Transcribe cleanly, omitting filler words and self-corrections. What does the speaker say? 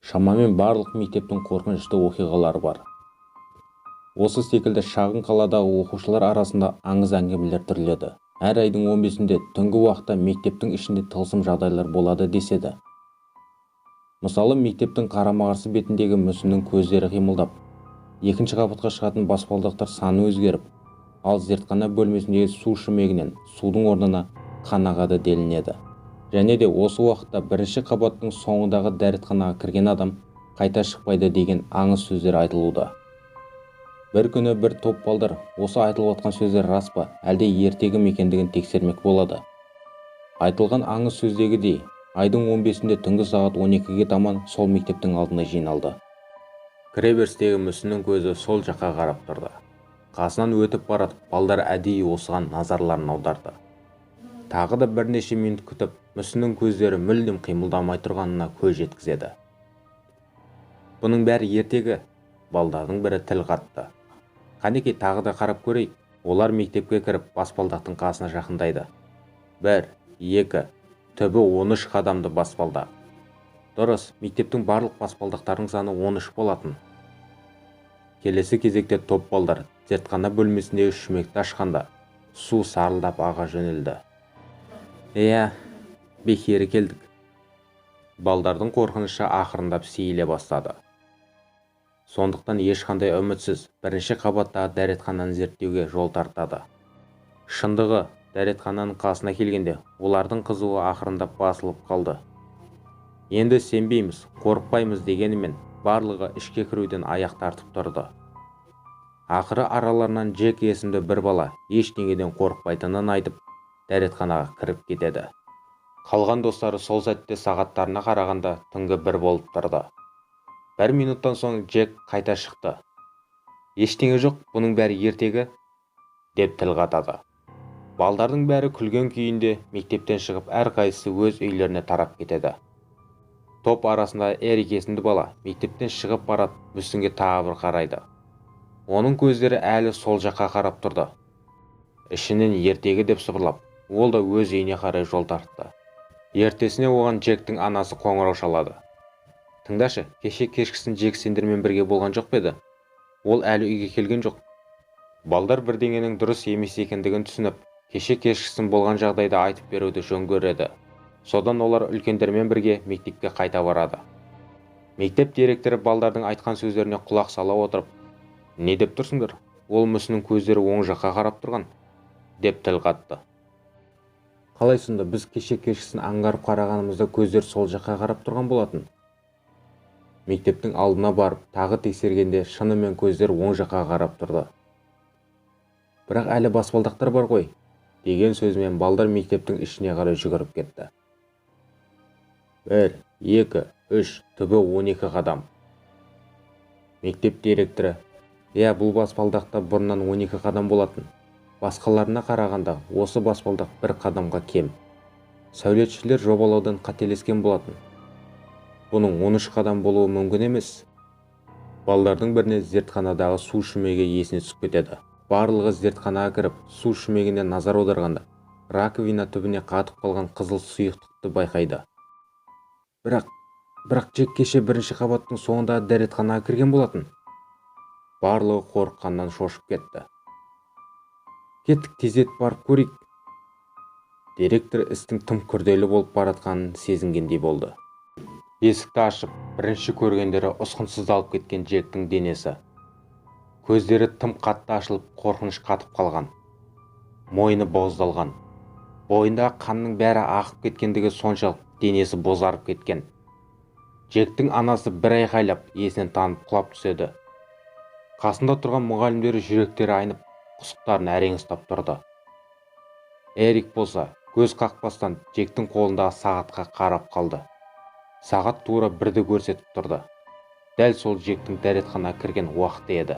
Шамамен барлық мектептің қорқынышты оқиғалары бар. Осы секілді шағын қаладағы оқушылар арасында аңыз әңгімелер түріледі. Әр айдың 15-інде түнгі уақытта мектептің ішінде тылсым жағдайлар болады деседі. Мысалы, мектептің қарама-қарсы бетіндегі мүсіннің көздері қимылдап, екінші қабатқа шығатын баспалдақтар саны өзгеріп, ал зертхана бөлмесіндегі су шүмегінен судың орнына қан ағады делінеді. Және де осы уақытта бірінші қабаттың соңындағы дәретханаға кірген адам қайта шықпайды деген аңыз сөздер айтылуда. Бір күні бір топ балдар осы айтылып отқан сөздер рас па, әлде ертегі мекендігін тексермек болады. Айтылған аңыз сөздегідей, айдың 15-інде түнгі сағат 12-ге таман сол мектептің алдына жиналды. Кіреберістегі мүсіннің көзі сол жаққа қарап тұрды. Қасынан өтіп барады, балдар әдейі осыған назарларын аударды. Тағы да бірнеше минут күтіп, мүсіннің көздері мүлдем қимылдамай тұрғанына көз жеткізеді. Бұның бәрі ертегі. Балдардың бірі тіл қатты. Қанекей тағы да қарап көрейік. Олар мектепке кіріп, баспалдақтың қасына жақындайды. 1, 2, түбі 13 қадамды баспалдақ. Дұрыс, мектептің барлық баспалдақтардың саны 13 болатын. Келесі кезекте топ балдар зертхана бөлмесіндегі шүмекті ашқанда, су сарылдап аға жөнелді. Бекері келдік. Балдардың қорқынышы ақырындап сейіле бастады. Сондықтан ешқандай үмітсіз бірінші қабаттағы дәретхананы зерттеуге жол тартады. Шындығы, дәретхананың қасына келгенде олардың қызуы ақырындап басылып қалды. Енді сенбейміз, қорықпаймыз дегенімен барлығы ішке кіруден аяқ тартып тұрды. Ақыры араларынан Джек есімді бір бала ештеңеден қорықпайтынын айтып, дәретханаға кіріп кетеді. Қалған достары сол сәтте сағаттарына қарағанда түнгі 1 болып тұрды. 1 минуттан соң Джек қайта шықты. Ештеңе жоқ, бұның бәрі ертегі, деп тіл қатады. Балдардың бәрі күлген күйінде мектептен шығып әрқайсысы өз үйлеріне тарап кетеді. Топ арасында Эрик есімді бала мектептен шығып барады, мүсінге тағы бір қарайды. Оның көздері әлі сол жаққа қарап тұрды. Ішінен ертегі деп сыбырлап, ол да өз үйіне қарай жол тартты. Ертесіне оған Джектің анасы қоңырау шалады. Тыңдашы, кеше кешкісін Джек сендермен бірге болған жоқ па еді? Ол әлі үйге келген жоқ. Балдар бірдеңенің дұрыс емес екендігін түсініп, кеше кешкісін болған жағдайды айтып беруді жөн көреді. Содан олар үлкендермен бірге мектепке қайта барады. Мектеп директоры балдардың айтқан сөздеріне құлақ сала отырып, «Не деп тұрсыңдар? Ол мүсіннің көздері оң жаққа қарап тұрған», деп тіл қатты. Қалай сонда, біз кеше кешкісін аңғарып қарағанымызда көздер сол жаққа қарап тұрған болатын. Мектептің алдына барып, тағы тексергенде шынымен көздер оң жаққа қарап тұрды. Бірақ әлі баспалдақтар бар ғой, деген сөзімен балдар мектептің ішіне қарай жүгіріп кетті. 1, 2, 3, түбі 12 қадам. Мектеп директоры, бұл баспалдақта бұрыннан 12 қадам болатын. Басқаларына қарағанда осы баспалдақ 1 қадамға кем. Сәулетшілер жобалаудан қателескен болатын. Бұның 13 қадам болуы мүмкін емес. Балдардың біріне зертханадағы су шүмегі есіне түсіп кетеді. Барлығы зертханаға кіріп, су шүмегіне назар аударғанда, раковина түбіне қатып қалған қызыл сұйықтықты байқайды. Бірақ Джек кеше бірінші қабаттың соңындағы дәретханаға кірген болатын. Барлығы қорыққаннан шошып кетті. Кеттік, тездетіп барып көрейік. Директор істің тым күрделі болып баратқанын сезінгендей болды. Есікті ашып, бірінші көргендері ұсқынсыздалып кеткен Джектің денесі. Көздері тым қатты ашылып, қорқыныш қатып қалған. Мойны боздалған. Бойындағы қанның бәрі ағып кеткендігі соншалық денесі бозарып кеткен. Джектің анасы бір айқайлап, есінен танып құлап түседі. Қасында тұрған мұғалімдері жүректері айнып, құсықтарын әрең ұстап тұрды. Эрик болса, көз қақпастан Джектің қолындағы сағатқа қарап қалды. Сағат тура 1-ді көрсетіп тұрды. Дәл сол Джектің дәретханаға кірген уақыты еді.